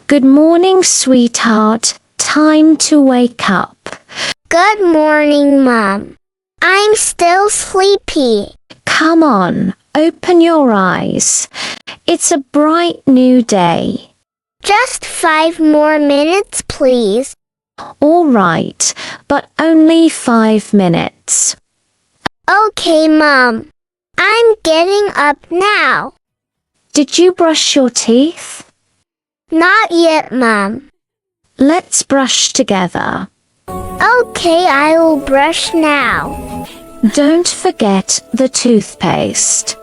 Good morning, sweetheart. Time to wake up. Good morning, Mom. I'm still sleepy. Come on, open your eyes. It's a bright new day. Just 5 more minutes, please. All right, but only 5 minutes. Okay, Mom. I'm getting up now. Did you brush your teeth? Not yet, Mom. Let's brush together. Okay, I will brush now. Don't forget the toothpaste.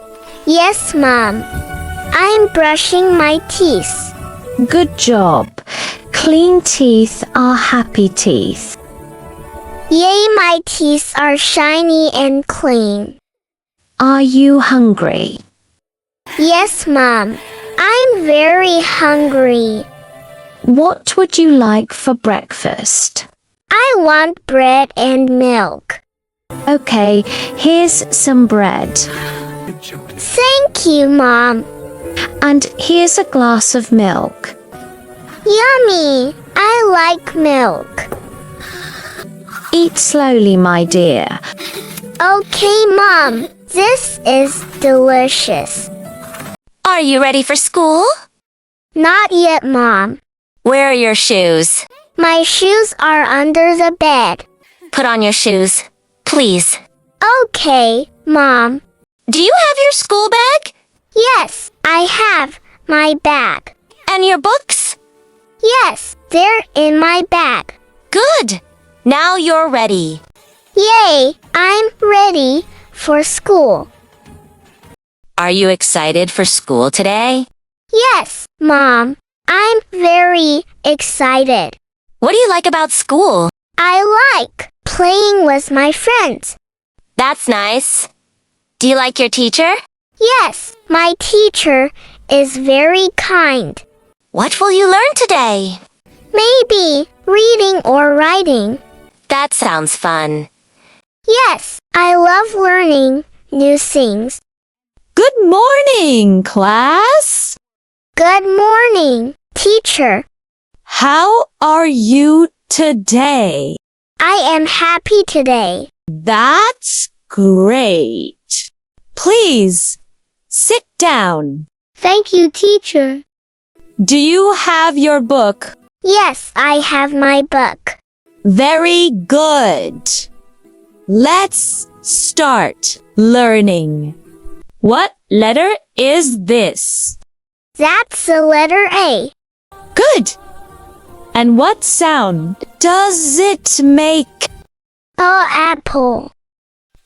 Yes, Mom. I'm brushing my teeth. Good job. Clean teeth are happy teeth. Yay, my teeth are shiny and clean. Are you hungry? Yes, Mom. I'm very hungry. What would you like for breakfast? I want bread and milk. Okay, here's some bread. Thank you, Mom. And here's a glass of milk. Yummy! I like milk. Eat slowly, my dear. Okay, Mom. This is delicious. Are you ready for school? Not yet, Mom. Where are your shoes? My shoes are under the bed. Put on your shoes, please. Okay, Mom. Do you have your school bag? Yes, I have my bag. And your books? Yes, they're in my bag. Good. Now you're ready. Yay, I'm ready for school. Are you excited for school today? Yes, Mom. I'm very excited. What do you like about school? I like playing with my friends. That's nice. Do you like your teacher? Yes, my teacher is very kind. What will you learn today? Maybe reading or writing. That sounds fun. Yes, I love learning new things. Good morning, class. Good morning, teacher. How are you today? I am happy today. That's great. Please, sit down. Thank you, teacher. Do you have your book? Yes, I have my book. Very good. Let's start learning. What letter is this? That's the letter A. Good. And what sound does it make? Apple.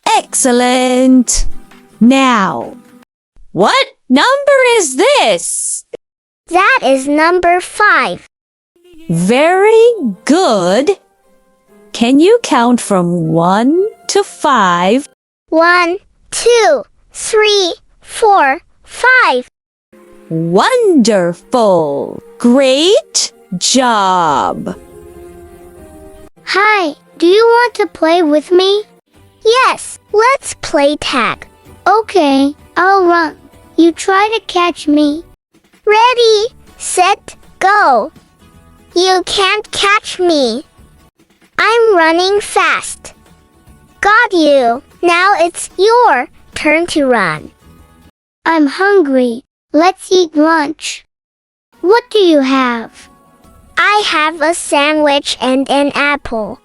Excellent. Now, what number is this? That is number 5. Very good. Can you count from 1 to 5? 1, 2, 3, 4, 5. Wonderful. Great job. Hi, do you want to play with me? Yes, let's play tag. Okay, I'll run. You try to catch me. Ready, set, go. You can't catch me. I'm running fast. Got you. Now it's your turn to run. I'm hungry. Let's eat lunch. What do you have? I have a sandwich and an apple.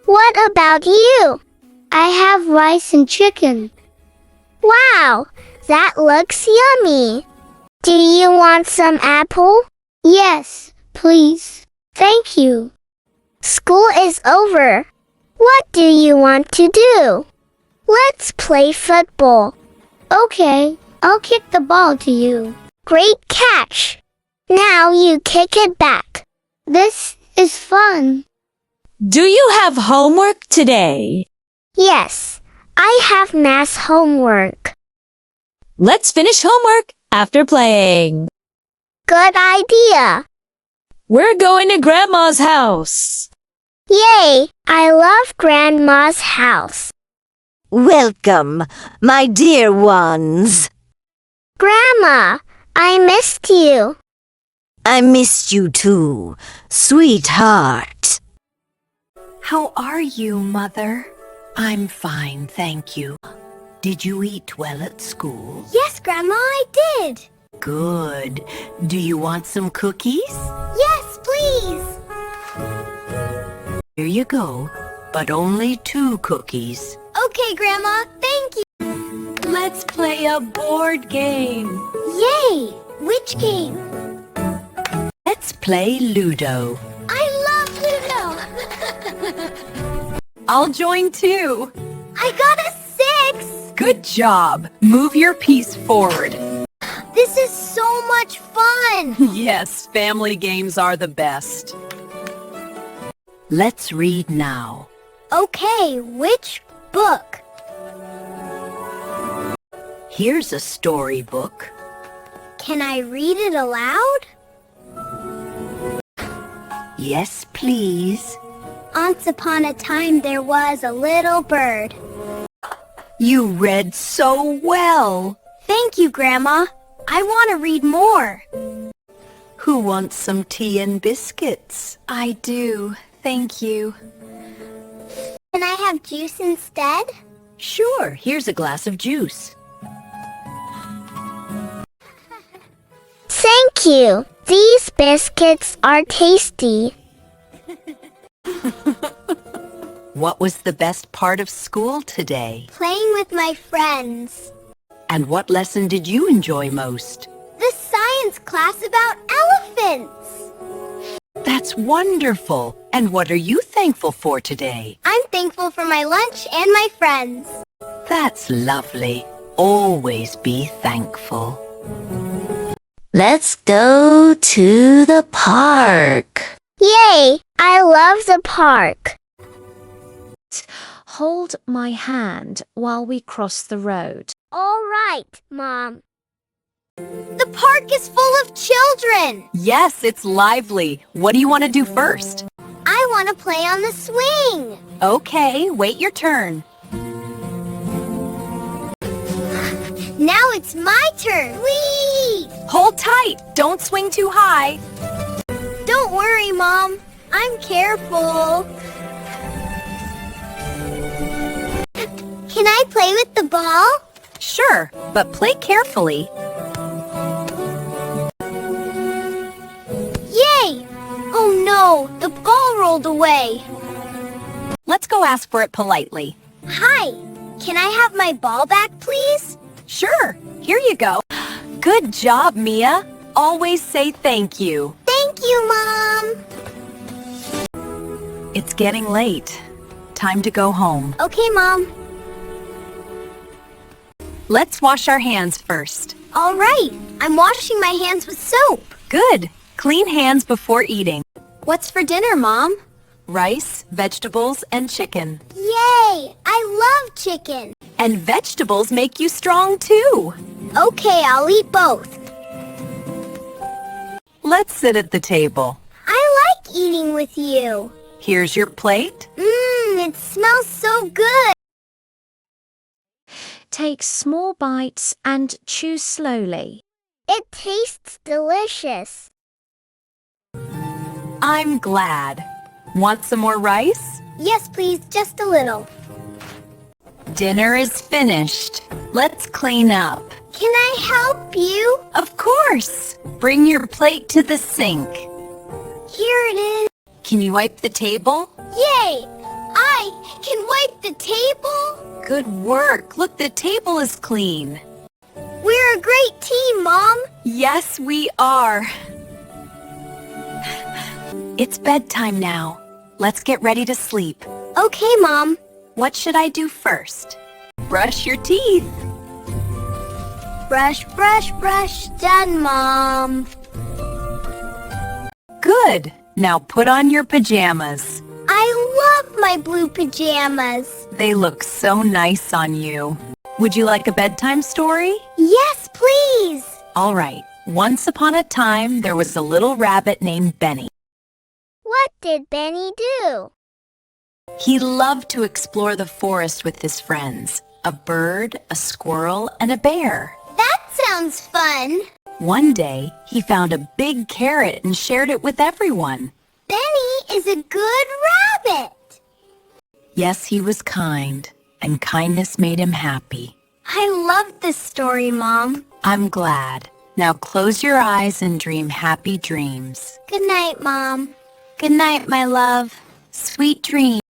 What about you? I have rice and chicken. Wow, that looks yummy. Do you want some apple? Yes, please. Thank you. School is over. What do you want to do? Let's play football. Okay, I'll kick the ball to you. Great catch. Now you kick it back. This is fun. Do you have homework today? Yes, I have math homework. Let's finish homework after playing. Good idea. We're going to Grandma's house. Yay, I love Grandma's house. Welcome, my dear ones. Grandma, I missed you. I missed you too, sweetheart. How are you, Mother? I'm fine, thank you. Did you eat well at school? Yes, Grandma, I did. Good. Do you want some cookies? Yes, please. Here you go, but only 2 cookies. Okay, Grandma, thank you. Let's play a board game. Yay! Which game? Let's play Ludo. I love Ludo. I'll join too. I got a 6. Good job. Move your piece forward. This is so much fun. Yes, family games are the best. Let's read now. Okay, which book? Here's a storybook. Can I read it aloud? Yes, please. Once upon a time there was a little bird. You read so well. Thank you, Grandma. I want to read more. Who wants some tea and biscuits? I do, thank you. Can I have juice instead? Sure, here's a glass of juice. Thank you. These biscuits are tasty. What was the best part of school today? Playing with my friends. And what lesson did you enjoy most? The science class about elephants. That's wonderful. And what are you thankful for today? I'm thankful for my lunch and my friends. That's lovely. Always be thankful. Let's go to the park. Yay! I love the park. Hold my hand while we cross the road. All right, Mom. The park is full of children. Yes, it's lively. What do you want to do first? I want to play on the swing. Okay, wait your turn. Now it's my turn. Whee! Hold tight. Don't swing too high. Don't worry, Mom. I'm careful. Can I play with the ball? Sure, but play carefully. Yay! Oh no, the ball rolled away. Let's go ask for it politely. Hi, can I have my ball back, please? Sure, here you go. Good job, Mia. Always say thank you. Thank you, Mom. It's getting late. Time to go home. Okay, Mom. Let's wash our hands first. All right, I'm washing my hands with soap. Good. Clean hands before eating. What's for dinner, Mom? Rice, vegetables, and chicken. Yay! I love chicken. And vegetables make you strong too. Okay, I'll eat both. Let's sit at the table. I like eating with you. Here's your plate. It smells so good. Take small bites and chew slowly. It tastes delicious. I'm glad. Want some more rice? Yes, please, just a little. Dinner is finished. Let's clean up. Can I help you? Of course. Bring your plate to the sink. Here it is. Can you wipe the table? Yay! I can wipe the table. Good work. Look, the table is clean. We're a great team, Mom. Yes, we are. It's bedtime now. Let's get ready to sleep. Okay, Mom. What should I do first? Brush your teeth. Brush, brush, brush. Done, Mom. Good. Now put on your pajamas. I love my blue pajamas. They look so nice on you. Would you like a bedtime story? Yes, please. All right. Once upon a time, there was a little rabbit named Benny. What did Benny do? He loved to explore the forest with his friends, a bird, a squirrel, and a bear. That sounds fun. One day, he found a big carrot and shared it with everyone. Benny is a good rabbit. Yes, he was kind, and kindness made him happy. I love this story, Mom. I'm glad. Now close your eyes and dream happy dreams. Good night, Mom. Good night, my love. Sweet dreams.